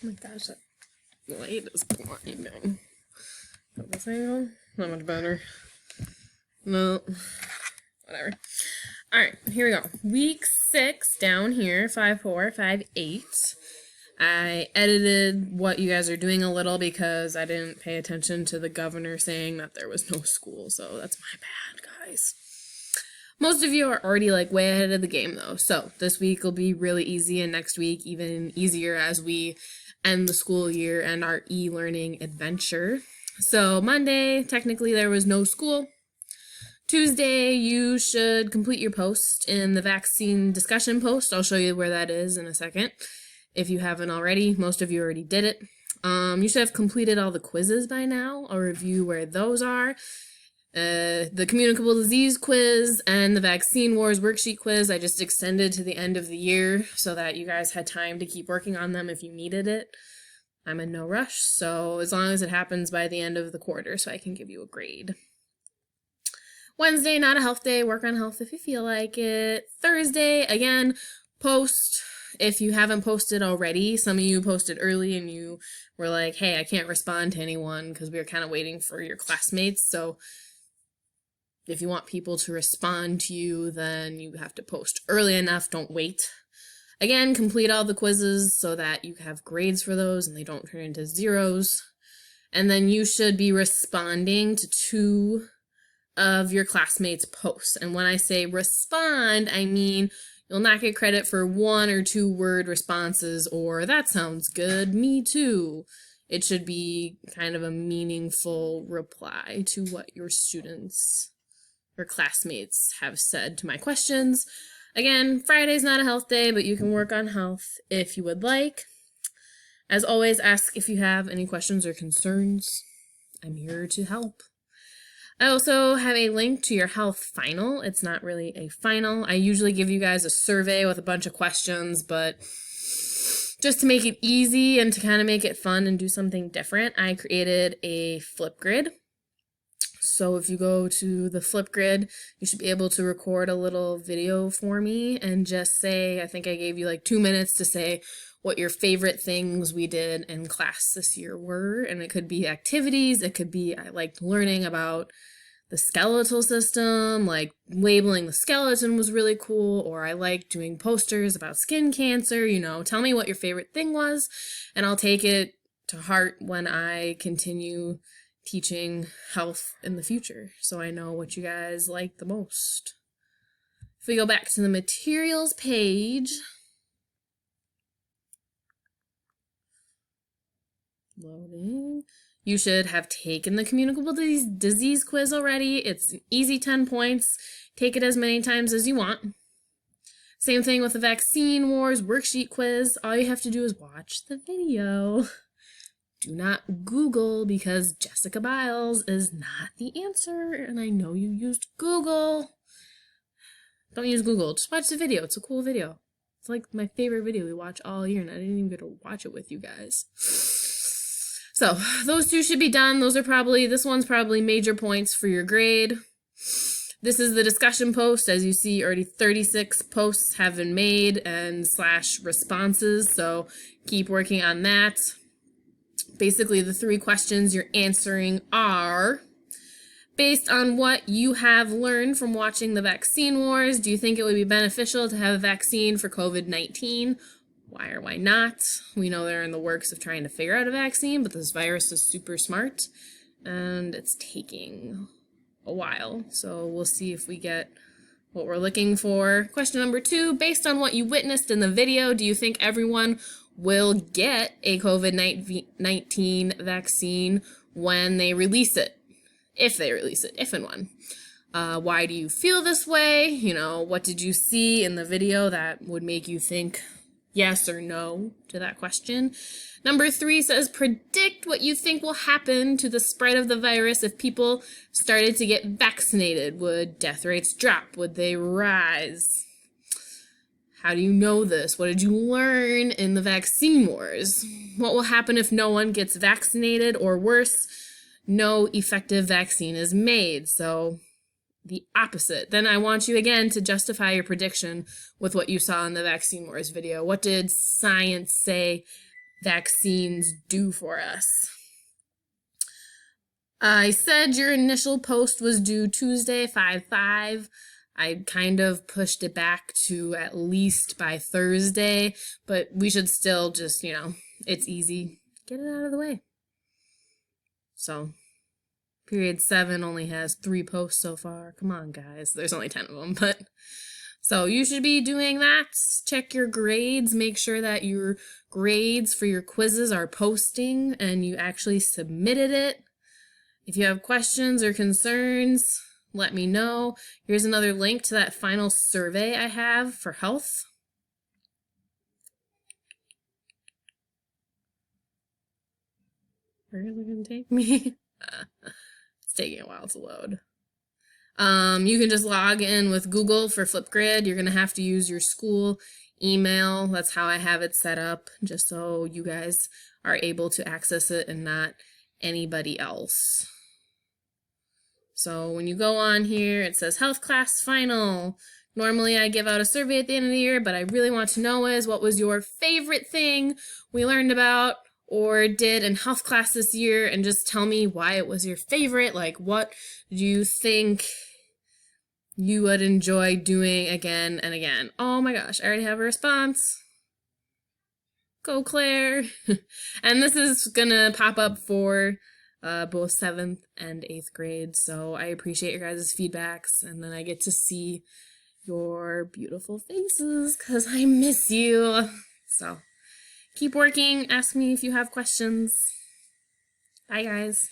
Oh my gosh, that light is blinding. Got this angle? Not much better. No. Whatever. Alright, here we go. Week 6 down here, 5-4, 5-8. I edited what you guys are doing a little because I didn't pay attention to the governor saying that there was no school, so that's my bad, guys. Most of you are already like way ahead of the game though, so this week will be really easy and next week even easier as we end the school year and our e-learning adventure. So Monday, technically there was no school. Tuesday, you should complete your post in the vaccine discussion post. I'll show you where that is in a second. If you haven't already, most of you already did it. You should have completed all the quizzes by now. I'll review where those are. The communicable disease quiz and the vaccine wars worksheet quiz I just extended to the end of the year so that you guys had time to keep working on them if you needed it. I'm in no rush, so as long as it happens by the end of the quarter so I can give you a grade. Wednesday, not a health day. Work on health if you feel like it. Thursday, again, post. If you haven't posted already, some of you posted early and you were like, hey, I can't respond to anyone because we were kind of waiting for your classmates. So if you want people to respond to you, then you have to post early enough. Don't wait. Again, complete all the quizzes so that you have grades for those and they don't turn into zeros. And then you should be responding to 2 of your classmates' posts. And when I say respond, I mean you'll not get credit for 1 or 2 word responses or that sounds good, me too. It should be kind of a meaningful reply to what your students or classmates have said to my questions. Again, Friday's not a health day, but you can work on health if you would like. As always, ask if you have any questions or concerns. I'm here to help. I also have a link to your health final. It's not really a final. I usually give you guys a survey with a bunch of questions, but just to make it easy and to kind of make it fun and do something different, I created a Flipgrid. So if you go to the Flipgrid, you should be able to record a little video for me and just say, I think I gave you like 2 minutes to say what your favorite things we did in class this year were. And it could be activities, it could be I liked learning about the skeletal system, like labeling the skeleton was really cool, or I liked doing posters about skin cancer, you know, tell me what your favorite thing was, and I'll take it to heart when I continue teaching health in the future, so I know what you guys like the most. If we go back to the materials page, loading, you should have taken the communicable disease quiz already. It's an easy 10 points. Take it as many times as you want. Same thing with the vaccine wars worksheet quiz. All you have to do is watch the video. Do not Google because Jessica Biles is not the answer, and I know you used Google. Don't use Google. Just watch the video. It's a cool video. It's like my favorite video we watch all year, and I didn't even get to watch it with you guys. So, those 2 should be done. This one's probably major points for your grade. This is the discussion post. As you see, already 36 posts have been made and / responses, so keep working on that. Basically, the 3 questions you're answering are, based on what you have learned from watching the vaccine wars, do you think it would be beneficial to have a vaccine for COVID-19? Why or why not? We know they're in the works of trying to figure out a vaccine, but this virus is super smart, and it's taking a while. So we'll see if we get what we're looking for. Question number 2, based on what you witnessed in the video, do you think everyone will get a COVID-19 vaccine when they release it? If they release it, if and when. Why do you feel this way? You know, what did you see in the video that would make you think yes or no to that question? Number 3 says, predict what you think will happen to the spread of the virus if people started to get vaccinated. Would death rates drop? Would they rise? How do you know this? What did you learn in the vaccine wars? What will happen if no one gets vaccinated, or worse, no effective vaccine is made? So the opposite. Then I want you again to justify your prediction with what you saw in the vaccine wars video. What did science say vaccines do for us. I said your initial post was due Tuesday, 5/5. I kind of pushed it back to at least by Thursday, but we should still just, it's easy. Get it out of the way. So, period 7 only has 3 posts so far. Come on, guys. There's only 10 of them, but... So you should be doing that. Check your grades. Make sure that your grades for your quizzes are posting and you actually submitted it. If you have questions or concerns, let me know. Here's another link to that final survey I have for health. Where is it going to take me? It's taking a while to load. You can just log in with Google for Flipgrid. You're going to have to use your school email. That's how I have it set up, just so you guys are able to access it and not anybody else. So when you go on here, it says Health Class Final. Normally I give out a survey at the end of the year, but I really want to know is what was your favorite thing we learned about or did in health class this year, and just tell me why it was your favorite. Like, what do you think you would enjoy doing again and again? Oh my gosh, I already have a response. Go Claire. And this is gonna pop up for both 7th and 8th grade, so I appreciate your guys' feedbacks, and then I get to see your beautiful faces because I miss you. So keep working. Ask me if you have questions. Bye, guys.